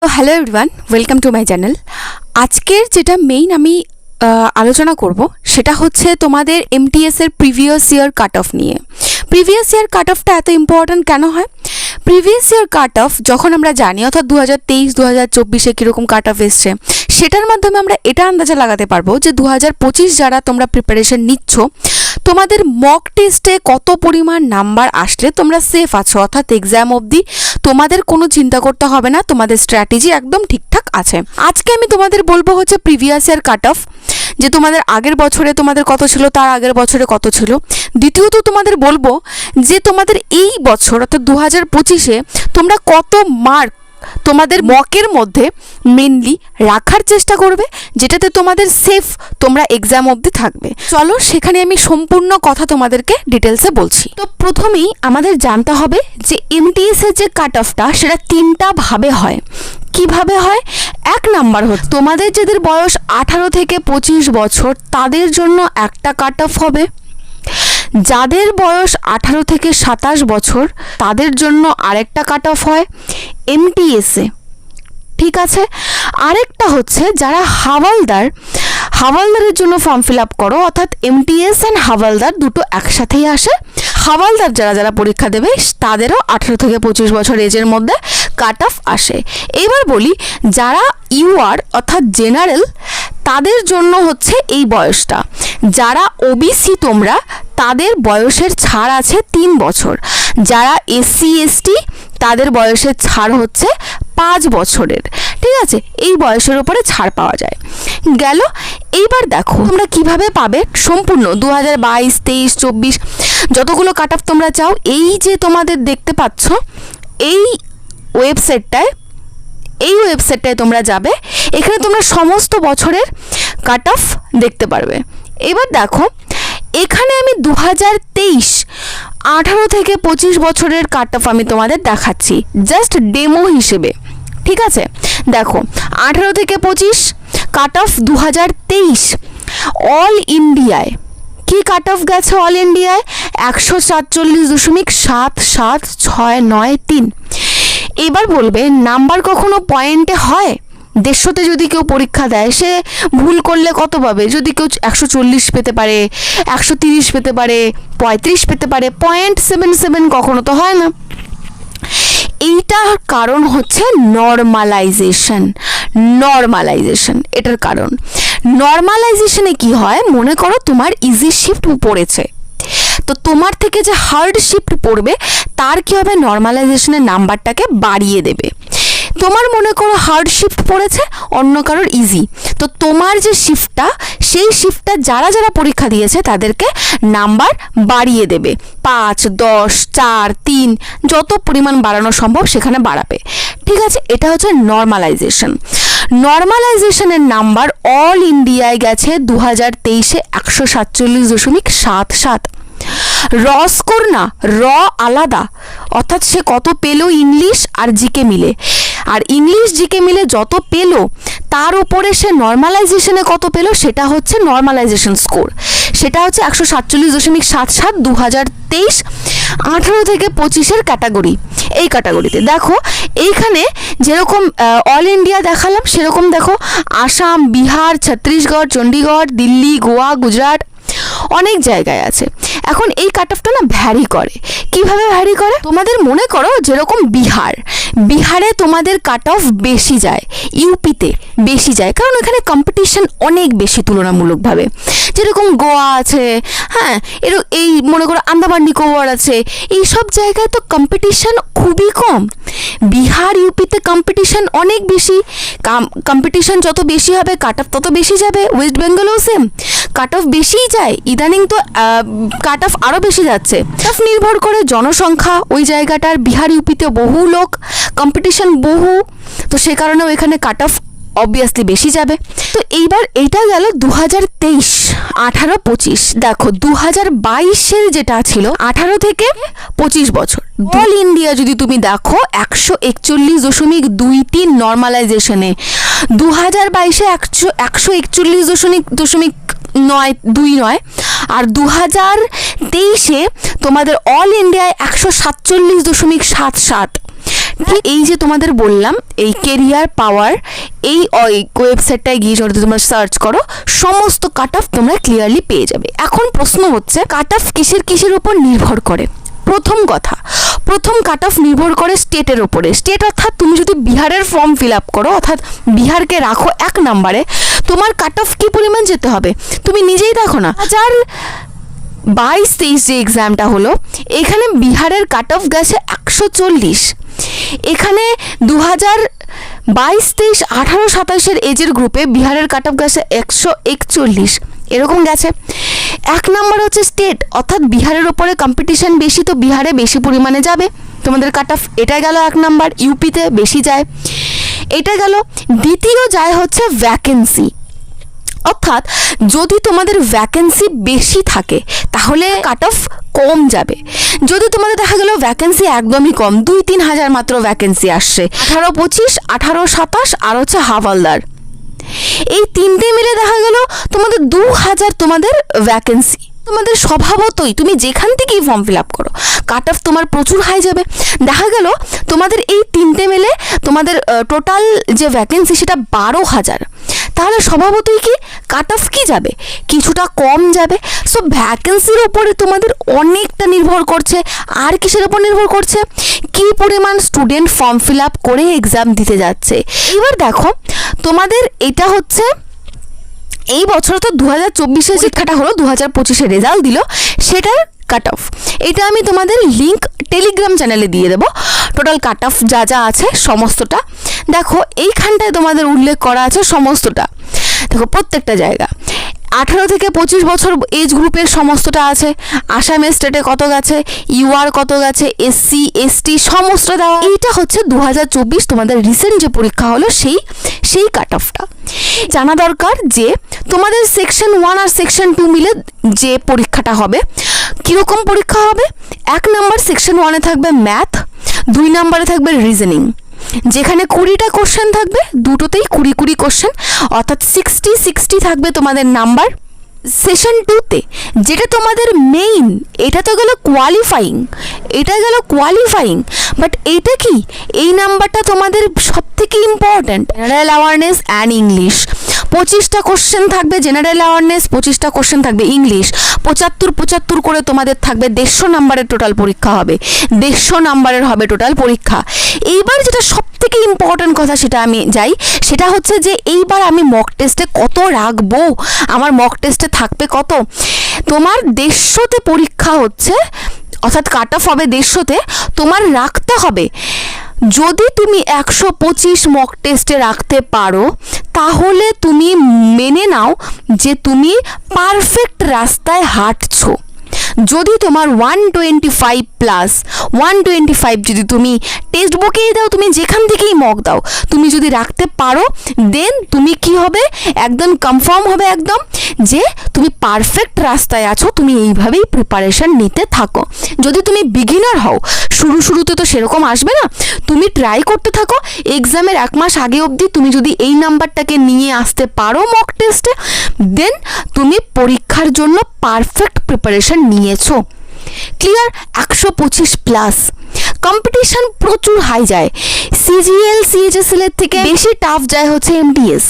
তো hello everyone, welcome to my channel. আজকের যেটা মেইন আমি আলোচনা করব সেটা হচ্ছে তোমাদের এমটিএস এর প্রিভিয়াস ইয়ার কাট অফ নিয়ে। প্রিভিয়াস ইয়ার কাট অফটা এত ইম্পর্ট্যান্ট কেন হয়? প্রিভিয়াস ইয়ার কাট অফ যখন আমরা জানি, অর্থাৎ 2023-2024-এ কীরকম কাট অফ এসছে, সেটার মাধ্যমে আমরা এটা আন্দাজা লাগাতে পারবো যে 2025 যারা তোমরা প্রিপারেশন নিচ্ছ, তোমাদের মক টেস্টে কত পরিমাণ নাম্বার আসলে তোমরা সেফ আছো, অর্থাৎ এক্সাম অবধি তোমাদের কোনো চিন্তা করতে হবে না, তোমাদের স্ট্র্যাটেজি একদম ঠিকঠাক আছে। আজকে আমি তোমাদের বলবো হচ্ছে প্রিভিয়াস ইয়ার কাট অফ, যে তোমাদের আগের বছরে তোমাদের কত ছিল, তার আগের বছরে কত ছিল। দ্বিতীয়ত তোমাদের বলবো যে তোমাদের এই বছর অর্থাৎ 2025-এ তোমরা কত মার্ক তোমাদের মকের মধ্যে মেনলি রাখার চেষ্টা করবে, যেটাতে তোমাদের সেফ তোমরা এক্সাম অবধি থাকবে। চলো সেখানে আমি সম্পূর্ণ কথা তোমাদেরকে ডিটেলসে বলছি। তো প্রথমেই আমাদের জানতে হবে যে এমটিএস এর যে কাট অফটা সেটা তিনটা ভাবে হয়। কিভাবে হয়? এক নাম্বার হচ্ছে তোমাদের যাদের বয়স 18 থেকে 25 বছর তাদের জন্য একটা কাট অফ হবে, যাদের বয়স 18 থেকে 27 বছর তাদের জন্য আরেকটা কাট অফ হয় এমটিএসে, ঠিক আছে। আরেকটা হচ্ছে যারা হাওয়ালদারের জন্য ফর্ম ফিল আপ করো, অর্থাৎ এমটিএস অ্যান্ড হাওয়ালদার দুটো একসাথেই আসে। হাওয়ালদার যারা পরীক্ষা দেবে তাদেরও 18 থেকে 25 বছর এজের মধ্যে কাট অফ আসে। এবার বলি যারা ইউআর অর্থাৎ জেনারেল তাদের জন্য হচ্ছে এই বয়সটা। যারা ওবিসি তোমরা তাদের বয়সের ছাড় আছে 3 বছর। যারা এসসি এসটি তাদের বয়সের ছাড় হচ্ছে 5 বছরের, ঠিক আছে। এই বয়সের উপরে ছাড় পাওয়া যায়। গেল। এইবার দেখো তোমরা কিভাবে পাবে সম্পূর্ণ 2022, 23, 24 যতগুলো কাট অফ তোমরা চাও, এই যে তোমাদের দেখতে পাচ্ছ এই ওয়েবসাইটটায় তোমরা যাবে, এখানে তোমরা সমস্ত বছরের কাট অফ দেখতে পারবে। এবার দেখো এখানে আমি 2023 18 থেকে 25 বছরের কাট অফ আমি তোমাদের দেখাচ্ছি জাস্ট ডেমো হিসেবে, ঠিক আছে। দেখো 18 থেকে 25 কাট অফ 2023 অল ইন্ডিয়ায় কি কাট অফ গেছে? অল ইন্ডিয়ায় 147.77693। এবার বলবে নাম্বার কখনো পয়েন্টে হয়? 150-তে যদি কেউ পরীক্ষা দেয় সে ভুল করলে কত পাবে? যদি কেউ 140 পেতে পারে, 130 পেতে পারে, 35 পেতে পারে, 0.77 কখনো তো হয় না। এইটার কারণ হচ্ছে নর্মালাইজেশন। এটার কারণ নর্মালাইজেশনে কি হয়, মনে করো তোমার ইজি শিফট পড়েছে, তো তোমার থেকে যে হার্ড শিফট পড়বে তার কি হবে, নর্মালাইজেশনের নাম্বারটাকে বাড়িয়ে দেবে। তোমার মনে করো হার্ড শিফট পড়েছে, অন্য কারোর ইজি, তো তোমার যে শিফটটা সেই শিফটটা যারা পরীক্ষা দিয়েছে তাদেরকে নাম্বার বাড়িয়ে দেবে। 5, 10, 4, 3 যত পরিমাণ বাড়ানো সম্ভব সেখানে বাড়াবে, ঠিক আছে। এটা হচ্ছে নর্মালাইজেশনের নাম্বার অল ইন্ডিয়ায় গেছে 2023-এ 147.77। র স্কোর না, র আলাদা, অর্থাৎ সে কত পেলো ইংলিশ আর জিকে মিলে, আর ইংলিশ জিকে মিলে যত পেলো তার উপরে সে নর্মালাইজেশনে কত পেলো সেটা হচ্ছে নর্মালাইজেশন স্কোর, সেটা হচ্ছে 147.77 2023 18 থেকে 25-এর ক্যাটাগরি। এই ক্যাটাগরিতে দেখো এইখানে যেরকম অল ইন্ডিয়া দেখালাম সেরকম দেখো আসাম, বিহার, ছত্তিশগড়, চণ্ডীগড়, দিল্লি, গোয়া, গুজরাট অনেক জায়গায় আছে। এখন এই কাট অফটা না ভ্যারি করে। কিভাবে ভ্যারি করে? তোমাদের মনে করো যেরকম বিহারে তোমাদের কাট অফ বেশি যায়, ইউপিতে বেশি যায়, কারণ এখানে কম্পিটিশন অনেক বেশি তুলনামূলকভাবে। যেরকম গোয়া আছে, হ্যাঁ, এই মনে করো আন্দামান নিকোবর আছে, এইসব জায়গায় তো কম্পিটিশন খুবই কম। বিহার ইউপিতে কম্পিটিশন অনেক বেশি। কম্পিটিশন যত বেশি হবে কাট অফ তত বেশি যাবে। ওয়েস্ট বেঙ্গলেও সেম, কাট অফ বেশিই যায়, ইদানিং তো কাট অফ আরও বেশি যাচ্ছে। কাট অফ নির্ভর করে জনসংখ্যা ওই জায়গাটার। বিহার ইউপিতে বহু লোক, কম্পিটিশন বহু, তো সে কারণেও এখানে কাট অফ অবভিয়াসলি বেশি যাবে। তো এইবার এইটা গেল 2023 18-25। দেখো 2022-এর যেটা ছিল 18 থেকে 25 বছর অল ইন্ডিয়া যদি তুমি দেখো 141.23 নর্মালাইজেশনে, 2022-এ 141.9 আর 2023-এ তোমাদের অল ইন্ডিয়ায় 147.77, এই যে তোমাদের বললাম এই কেরিয়ার পাওয়ার এই ওয়েবসাইটটায় গিয়ে যদি তোমরা সার্চ করো সমস্ত কাট অফ তোমরা ক্লিয়ারলি পেয়ে যাবে। এখন প্রশ্ন হচ্ছে কাট অফ কিসের উপর নির্ভর করে? প্রথম কাট অফ নির্ভর করে স্টেটের উপরে। স্টেট অর্থাৎ তুমি যদি বিহারের ফর্ম ফিল আপ করো, অর্থাৎ বিহারকে রাখো 1 নম্বরে, তোমার কাট অফ কী পরিমাণ যেতে হবে তুমি নিজেই দেখো না। 2022-23 যে এক্সামটা হলো এখানে বিহারের কাট অফ গেছে 140, এখানে 2022-23 18-27 এজের গ্রুপে বিহারের কাট অফ গেছে 141, এরকম গেছে। 1 নম্বর হচ্ছে স্টেট, অর্থাৎ বিহারের ওপরে কম্পিটিশন বেশি, তো বিহারে বেশি পরিমাণে যাবে তোমাদের কাট অফ, এটা গেল 1 নম্বর। ইউপিতে বেশি যায়, এটা গেল। দ্বিতীয় যায় হচ্ছে ভ্যাকেন্সি, অর্থাৎ যদি তোমাদের ভ্যাকেন্সি বেশি থাকে তাহলে কাট অফ কম যাবে। যদি তোমাদের দেখা গেল ভ্যাকেন্সি একদমই কম, 2-3 হাজার মাত্র ভ্যাকেন্সি আসছে, 18-25, 18-27 আর হচ্ছে হাওয়ালদার, এই তিনটে মিলে দেখা গেল তোমাদের 2000 তোমাদের ভ্যাকেন্সি, তোমাদের স্বভাবতই তুমি যেখান থেকেই ফর্ম ফিল আপ করো কাট অফ তোমার প্রচুর হাই যাবে। দেখা গেল তোমাদের এই তিনটে মিলে তোমাদের টোটাল যে ভ্যাকেন্সি সেটা 12,000, তাহলে স্বভাবতই কি কাট অফ কি যাবে, কিছুটা কম যাবে। সো ভ্যাকেন্সির ওপরে তোমাদের অনেকটা নির্ভর করছে। আর কিসের ওপর নির্ভর করছে? কি পরিমাণ স্টুডেন্ট ফর্ম ফিল আপ করে এক্সাম দিতে যাচ্ছে। এবার দেখো তোমাদের এটা হচ্ছে এই বছর তো 2024-এর পরীক্ষাটা হলো, 2025-এ রেজাল্ট দিল, সেটার কাট অফ এটা আমি তোমাদের লিঙ্ক টেলিগ্রাম চ্যানেলে দিয়ে দেবো। টোটাল কাট অফ যা যা আছে সমস্তটা দেখো, এইখানটায় তোমাদের উল্লেখ করা আছে সমস্তটা। দেখো প্রত্যেকটা জায়গা 18 থেকে 25 বছর এজ গ্রুপের সমস্তটা আছে, আসামের স্টেটে কত গেছে, ইউআর কত গেছে, এসসি এসটি সমস্ত দেওয়া। এইটা হচ্ছে 2024 তোমাদের রিসেন্ট যে পরীক্ষা হলো সেই কাট অফটা। জানা দরকার যে তোমাদের সেকশন 1 আর সেকশন 2 মিলে যে পরীক্ষাটা হবে, কীরকম পরীক্ষা হবে? 1 নম্বর সেকশন 1-এ থাকবে ম্যাথ, 2 নম্বরে থাকবে রিজনিং, যেখানে 20টা কোশ্চেন থাকবে, দুটোতেই 20 কোশ্চেন, অর্থাৎ 60 থাকবে তোমাদের নাম্বার। সেশন 2-তে যেটা তোমাদের মেইন, এটা তো গেল কোয়ালিফাইং, বাট এইটা কি, এই নাম্বারটা তোমাদের সব থেকে important. General awareness and English, 25টা কোশ্চেন থাকবে জেনারেল অ্যাওয়ারনেস, 25টা কোশ্চেন থাকবে ইংলিশ, 75 করে তোমাদের থাকবে 150 নাম্বারের টোটাল পরীক্ষা হবে, 150 নাম্বারের হবে টোটাল পরীক্ষা। এইবার যেটা সব থেকে ইম্পর্ট্যান্ট কথা সেটা আমি যাই, সেটা হচ্ছে যে এইবার আমি মক টেস্টে কত রাখবো, আমার মক টেস্টে থাকবে কত। তোমার 150-তে পরীক্ষা হচ্ছে, অর্থাৎ কাট অফ হবে 150-তে, তোমার রাখতে হবে, যদি তুমি 125 মক টেস্টে রাখতে পারো তাহলে তুমি মেনে নাও যে তুমি পারফেক্ট রাস্তায় হাঁটছো। যদি তোমার 125 যদি তুমি টেক্সট বুকেই দাও, তুমি যেখান থেকেই মক দাও, তুমি যদি রাখতে পারো, দেন তুমি কি হবে, একদম কনফার্ম হবে একদম যে তুমি পারফেক্ট রাস্তায় আছো। তুমি এইভাবেই প্রিপারেশন নিতে থাকো। যদি তুমি বিগিনার হও, শুরুতে তো সেরকম আসবে না, তুমি ট্রাই করতে থাকো। এক্সামের 1 মাস আগে অবধি তুমি যদি এই নাম্বারটাকে নিয়ে আসতে পারো মক টেস্টে, দেন তুমি পরীক্ষার জন্য পারফেক্ট প্রিপারেশন নিয়েছো। ক্লিয়ার? 125+। কম্পিটিশন প্রচুর হাই যায়, সিজিএল সিএইচএসএল এর থেকে বেশি টাফ যায় হচ্ছে এমটিএস,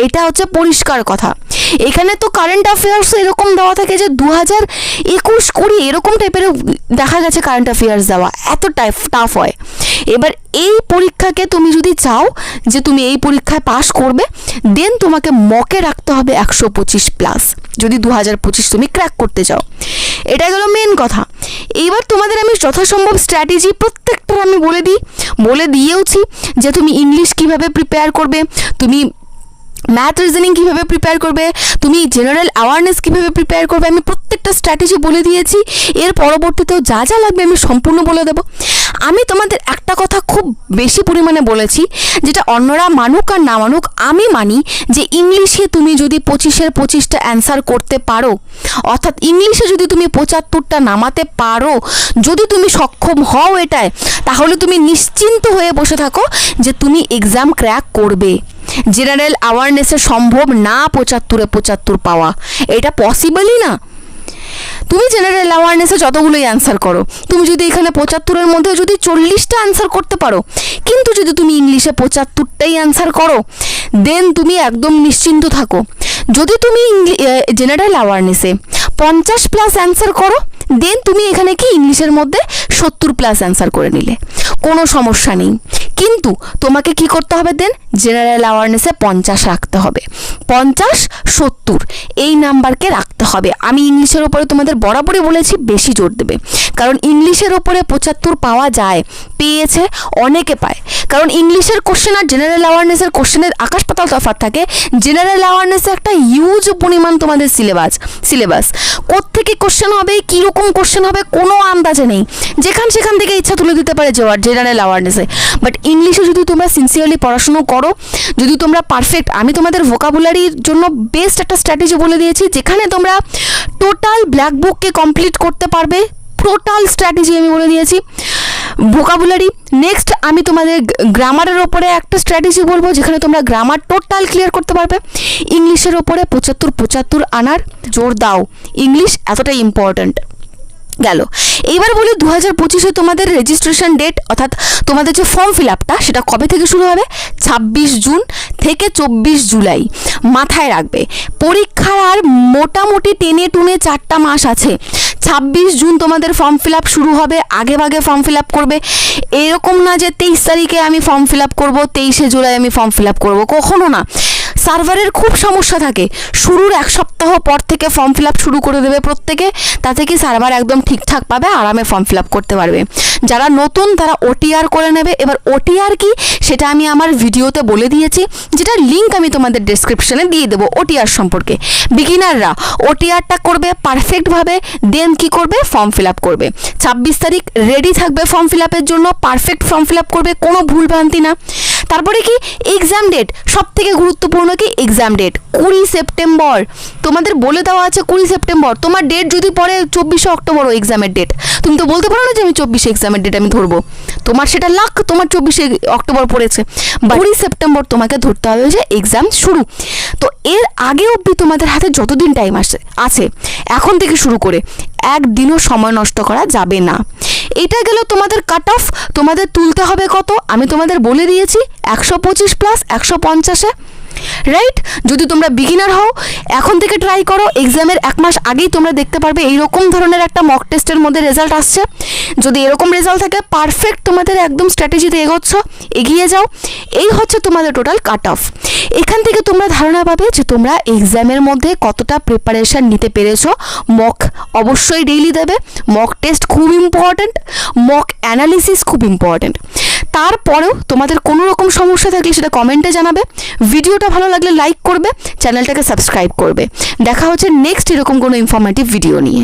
এটা হচ্ছে পরিষ্কার কথা। এখানে তো কারেন্ট অ্যাফেয়ার্স এরকম দেওয়া থাকে যে 2021-20 এরকম টাইপের দেখা গেছে কারেন্ট অ্যাফেয়ার্স দেওয়া, এত টাফ হয়। এবার এই পরীক্ষাকে তুমি যদি চাও যে তুমি এই পরীক্ষায় পাস করবে, দেন তোমাকে মকে রাখতে হবে 125+, যদি 2025 তুমি ক্র্যাক করতে চাও। এটা গেল মেন কথা। এইবার তোমাদের আমি যথাসম্ভব স্ট্র্যাটেজি প্রত্যেকটা আমি বলে দিয়েওছি যে তুমি ইংলিশ কিভাবে প্রিপেয়ার করবে, তুমি ম্যাথ রিজনিং কীভাবে প্রিপেয়ার করবে, তুমি জেনারেল অ্যাওয়ারনেস কীভাবে প্রিপেয়ার করবে, আমি প্রত্যেকটা স্ট্র্যাটেজি বলে দিয়েছি। এর পরবর্তীতেও যা যা লাগবে আমি সম্পূর্ণ বলে দেবো। আমি তোমাদের একটা কথা খুব বেশি পরিমাণে বলেছি, যেটা অন্যরা মানুক আর না মানুক আমি মানি, যে ইংলিশে তুমি যদি 25-এর 25টা অ্যান্সার করতে পারো, অর্থাৎ ইংলিশে যদি তুমি 75টা নামাতে পারো, যদি তুমি সক্ষম হও এটায়, তাহলে তুমি নিশ্চিন্ত হয়ে বসে থাকো যে তুমি এক্সাম ক্র্যাক করবে। জেনারেল অ্যাওয়ারনেসে সম্ভব না 75-এ 75 পাওয়া, এটা পসিবলই না। তুমি জেনারেল অ্যাওয়ারনেসে যতগুলোই অ্যান্সার করো, তুমি যদি এখানে 75-এর মধ্যে যদি 40টা অ্যান্সার করতে পারো, কিন্তু যদি তুমি ইংলিশে 75টাই অ্যান্সার করো, দেন তুমি একদম নিশ্চিন্ত থাকো। যদি তুমি জেনারেল অ্যাওয়ারনেসে 50+ অ্যান্সার করো, দেন তুমি এখানে কি ইংলিশের মধ্যে 70+ অ্যান্সার করে নিলে, কোনো সমস্যা নেই। কিন্তু তোমাকে কি করতে হবে দেন, জেনারেল অ্যাওয়ারনেসে 50 রাখতে হবে, 50-70 এই নাম্বারকে রাখতে হবে। আমি ইংলিশের ওপরে তোমাদের বরাবরই বলেছি বেশি জোর দেবে, কারণ ইংলিশের ওপরে 75 পাওয়া যায়, পেয়েছে, অনেকে পায়। কারণ ইংলিশের কোশ্চেন আর জেনারেল অ্যাওয়ারনেসের কোশ্চেনের আকাশ পাতাল তফাৎ থাকে। জেনারেল অ্যাওয়ারনেসে একটা হিউজ পরিমাণ তোমাদের সিলেবাস কোত্থেকে কোশ্চেন হবে, কীরকম কোশ্চেন হবে কোনো আন্দাজে নেই, সেখান থেকে ইচ্ছা তুলে দিতে পারে জেনারেল অ্যাওয়ারনেসে। বাট ইংলিশে যদি তোমরা সিনসিয়ারলি পড়াশুনো করো, যদি তোমরা পারফেক্ট, আমি তোমাদের ভোকাবুলারির জন্য বেস্ট একটা স্ট্র্যাটেজি বলে দিয়েছি, যেখানে তোমরা টোটাল ব্ল্যাক বুককে কমপ্লিট করতে পারবে। টোটাল স্ট্র্যাটেজি আমি বলে দিয়েছি ভোকাবুলারি। নেক্সট আমি তোমাদের গ্রামারের ওপরে একটা স্ট্র্যাটেজি বলবো, যেখানে তোমরা গ্রামার টোটাল ক্লিয়ার করতে পারবে। ইংলিশের ওপরে 75 আনার জোর দাও, ইংলিশ এতটাই ইম্পর্ট্যান্ট। গেল। এইবার বলি 2025-এ তোমাদের রেজিস্ট্রেশন ডেট, অর্থাৎ তোমাদের যে ফর্ম ফিল আপটা, সেটা কবে থেকে শুরু হবে? 26 জুন থেকে 24 জুলাই। মাথায় রাখবে, পরীক্ষার আর মোটামুটি টেনে টুনে 4টা মাস আছে। 26 জুন তোমাদের ফর্ম ফিল আপ শুরু হবে, আগে ভাগে ফর্ম ফিল আপ করবে। এরকম না যে 23 তারিখে আমি ফর্ম ফিল আপ করবো, 23শে জুলাই আমি ফর্ম ফিল আপ করবো, কখনো না। সার্ভারের খুব সমস্যা থাকে, শুরুর 1 সপ্তাহ পর থেকে ফর্ম ফিল আপ শুরু করে দেবে প্রত্যেকে, তাতে কি সার্ভার একদম ঠিকঠাক পাবে, আরামে ফর্ম ফিল আপ করতে পারবে। যারা নতুন তারা OTR করে নেবে। এবার OTR কি সেটা আমি আমার ভিডিওতে বলে দিয়েছি, যেটার লিঙ্ক আমি তোমাদের ডেসক্রিপশনে দিয়ে দেবো OTR সম্পর্কে। বিগিনাররা OTRটা করবে পারফেক্টভাবে, দেন কি করবে, ফর্ম ফিল আপ করবে। 26 তারিখ রেডি থাকবে ফর্ম ফিল আপের জন্য, পারফেক্ট ফর্ম ফিল আপ করবে, কোনো ভুলভ্রান্তি না। তারপরে কি এক্সাম ডেট, সব থেকে গুরুত্বপূর্ণ কি এক্সাম ডেট 20 সেপ্টেম্বর তোমাদের বলে দেওয়া আছে। 20 সেপ্টেম্বর তোমার ডেট যদি পড়ে 24 অক্টোবরও এক্সামের ডেট, তুমি তো বলতে পারো না যে আমি 24 এক্সামের ডেট আমি ধরবো, তোমার সেটা লাখ, তোমার 24 অক্টোবর পড়েছে, 20 সেপ্টেম্বর তোমাকে ধরতে হবে যে এক্সাম শুরু। তো এর আগে অবধি তোমাদের হাতে যতদিন টাইম আছে এখন থেকে শুরু করে একদিনও সময় নষ্ট করা যাবে না। এটা গেল তোমাদের কাট অফ। তোমাদের তুলতে হবে কত আমি তোমাদের বলে দিয়েছি, 125+ 150-এ, রাইট? যদি তোমরা বিগিনার হও এখন থেকে ট্রাই করো, এক্সামের 1 মাস আগেই তোমরা দেখতে পারবে এইরকম ধরনের একটা মক টেস্টের মধ্যে রেজাল্ট আসছে। যদি এরকম রেজাল্ট থাকে, পারফেক্ট তোমাদের একদম স্ট্র্যাটেজিতে এগিয়ে যাও। এই হচ্ছে তোমাদের টোটাল কাট অফ। এখান থেকে তোমরা ধারণা পাবে যে তোমরা এক্সামের মধ্যে কতটা প্রিপারেশান নিতে পেরেছো। মক অবশ্যই ডেইলি দেবে, মক টেস্ট খুব ইম্পর্ট্যান্ট, মক অ্যানালিসিস খুব ইম্পর্ট্যান্ট। তারপরেও তোমাদের কোনো রকম সমস্যা থাকলে সেটা কমেন্টে জানাবে। ভিডিওটা ভালো লাগলে লাইক করবে, চ্যানেলটাকে সাবস্ক্রাইব করবে। দেখা হচ্ছে নেক্সট এরকম কোনো ইনফরমেটিভ ভিডিও নিয়ে।